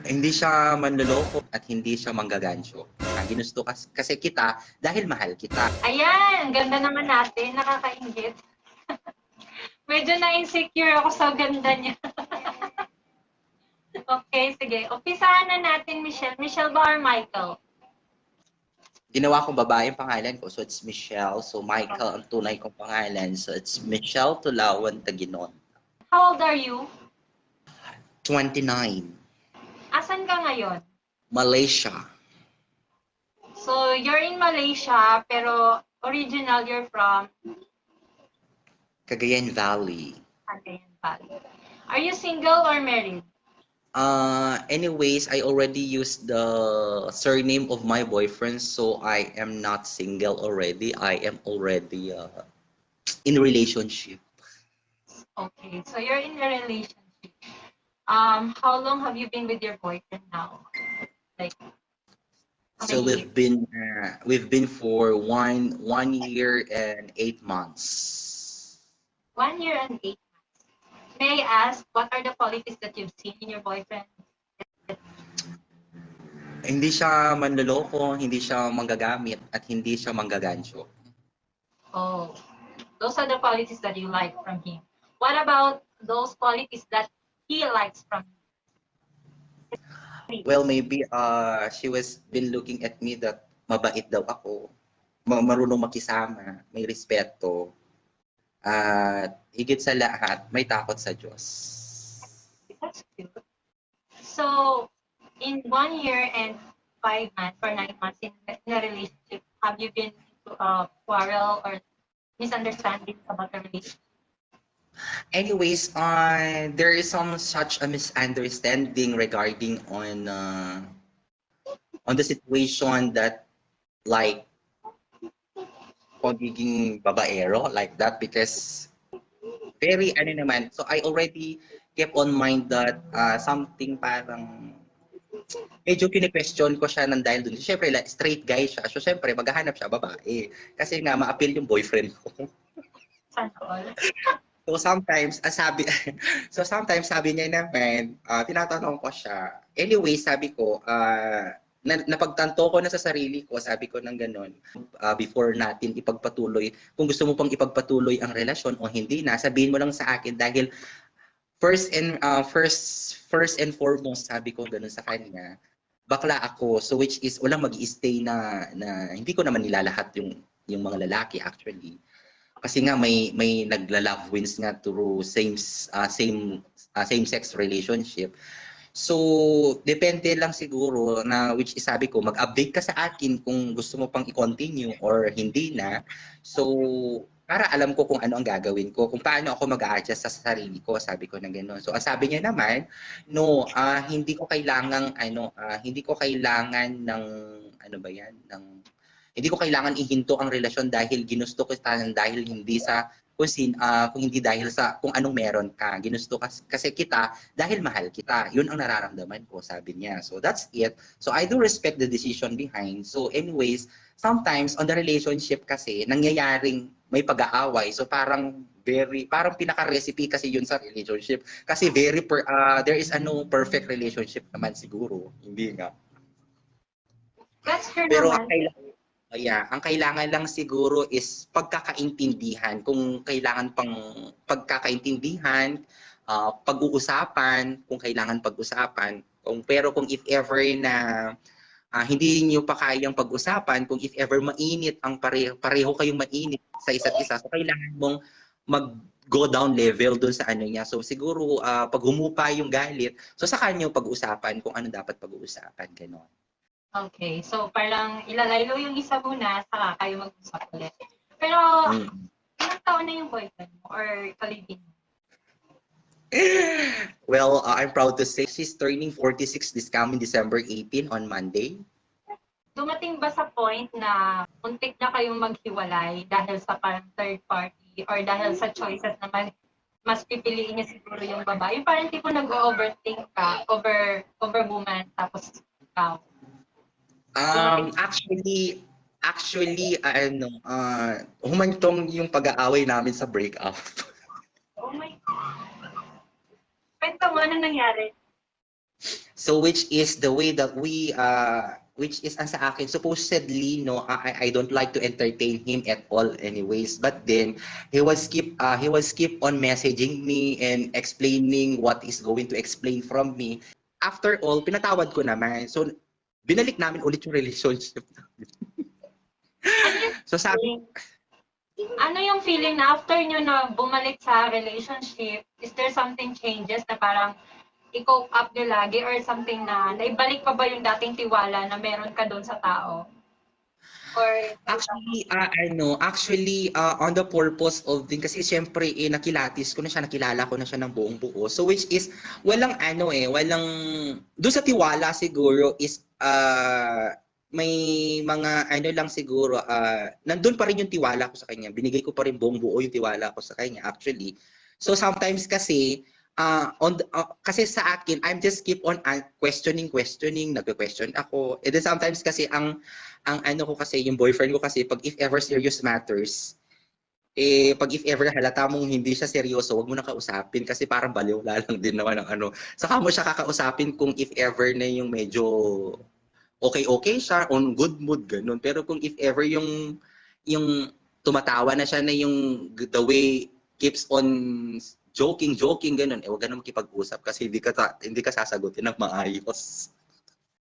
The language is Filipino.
Hindi siya manloloko at hindi siya manggagancho. Ginusto kasi kita dahil mahal kita. Ayan, ganda naman natin, nakakaingit. Medyo na-insecure ako sa ganda niya. Okay, sige. Umpisahan na natin, Michelle. Michelle ba or Michael? Ginawa kong babae ang pangalan ko, so it's Michelle. So Michael ang tunay kong pangalan. So it's Michelle Tulawan Taginon. How old are you? 29. Asan ka ngayon? Malaysia. So, you're in Malaysia, pero original you're from Cagayan Valley. Cagayan Valley. Are you single or married? Anyways, I already used the surname of my boyfriend, so I am not single already. I am already in relationship. Okay, so you're in a relationship. How long have you been with your boyfriend now? Like, how So many years? we've been for one year and 8 months. 1 year and 8 months. May I ask, what are the qualities that you've seen in your boyfriend? Hindi siya manloloko, hindi siya manggagamit, at hindi siya manggagancho. Oh, those are the qualities that you like from him. What about those qualities that he likes from you? Well, maybe she was been looking at me that mabait daw ako, marunong makisama, may respeto, at higit sa lahat, may takot sa Diyos. That's cute. So, in 1 year and 5 months or 9 months in a relationship, have you been into a quarrel or misunderstandings about the relationship? Anyways, there is some such a misunderstanding regarding on the situation that like pagiging babaero like that because very ano naman. So I already kept on mind that something parang medyo kine-question ko siya ng dahil dun. Siyempre, like, straight guy siya. So, siyempre, maghahanap siya babae. Kasi nga, ma-appeal yung boyfriend ko. Sana all. So sometimes, so sometimes sabi niya naman, tinatanong ko siya. Anyway, sabi ko, napagtanto ko na sa sarili ko, sabi ko ng ganun, before natin ipagpatuloy, kung gusto mo pang ipagpatuloy ang relasyon o hindi na, sabihin mo lang sa akin dahil first and foremost, sabi ko ganun sa kanya, bakla ako. So which is walang magi-stay na hindi ko naman nilalahat yung mga lalaki actually. Kasi nga may nagla-love wins nga through same sex relationship. So depende lang siguro na which is sabi ko mag-update ka sa akin kung gusto mo pang i-continue or hindi na. So para alam ko kung ano ang gagawin ko, kung paano ako mag-a-adjust sa sarili ko, sabi ko na gano'n. So ang sabi niya naman, no, hindi ko kailangan ng ano ba 'yan, ng hindi ko kailangan ihinto ang relasyon dahil ginusto ko dahil hindi sa kung hindi dahil sa kung anong meron ka. Ginusto kasi kita dahil mahal kita. Yun ang nararamdaman ko, sabi niya. So that's it. So I do respect the decision behind. So anyways, sometimes on the relationship kasi nangyayaring may pag-aaway. So parang parang pinaka-recipe kasi yun sa relationship. Kasi there is no perfect relationship naman siguro. Hindi nga. That's true Pero naman. ang kailangan lang siguro is pagkakaintindihan. Kung kailangan pang pagkakaintindihan, pag-uusapan, kung kailangan pag-usapan. Pero kung if ever na hindi niyo pa kayang pag-usapan, kung if ever mainit ang pareho kayong mainit sa isa't isa, so kailangan mong mag-go down level doon sa ano niya. So siguro pag humupa yung galit, so saka niyo pag-usapan kung ano dapat pag-uusapan, gano'n. Okay, so parang ilalaylo yung isa muna, saka kayo mag-usap ulit. Pero, ilang taon na yung boyfriend mo or kalibin mo? Well, I'm proud to say she's turning 46 this coming December 18 on Monday. Dumating ba sa point na muntik na kayong maghiwalay dahil sa parang third party or dahil sa choices na mas pipiliin niya siguro yung babae? Yung parang tipo nag-overthink ka over woman tapos ikaw. Humantong yung pag-aaway namin sa breakup. Oh my God. Kwento mo, ano nangyari? So which is the way that we which is ang sa akin supposedly no I don't like to entertain him at all anyways, but then he was keep on messaging me and explaining what is going to explain from me. After all, pinatawad ko naman. So binalik namin ulit yung relationship. Ano yung So sabi, feeling? Ano yung feeling na after nyo na bumalik sa relationship, is there something changes na parang i-cope up nyo lagi or something na naibalik pa ba yung dating tiwala na meron ka doon sa tao? Or on the purpose of din kasi siyempre nakilatis ko na siya, nakilala ko na siya ng buong buo. So which is walang doon sa tiwala siguro is may mga lang siguro nandun pa rin yung tiwala ko sa kanya. Binigay ko pa rin buong buo yung tiwala ko sa kanya actually. So sometimes kasi kasi sa akin I'm just keep on questioning, nagque-question ako. And then sometimes kasi ang ko kasi yung boyfriend ko kasi pag if ever serious matters pag if ever halata mong hindi siya seryoso, wag mo na kausapin kasi parang baliw lang din naman ang saka mo siya kakausapin kung if ever na yung medyo okay siya, on good mood, ganun. Pero kung if ever yung tumatawa na siya na yung the way keeps on joking, ganun, wag ka na makipag-usap kasi hindi ka sasagutin ng maayos.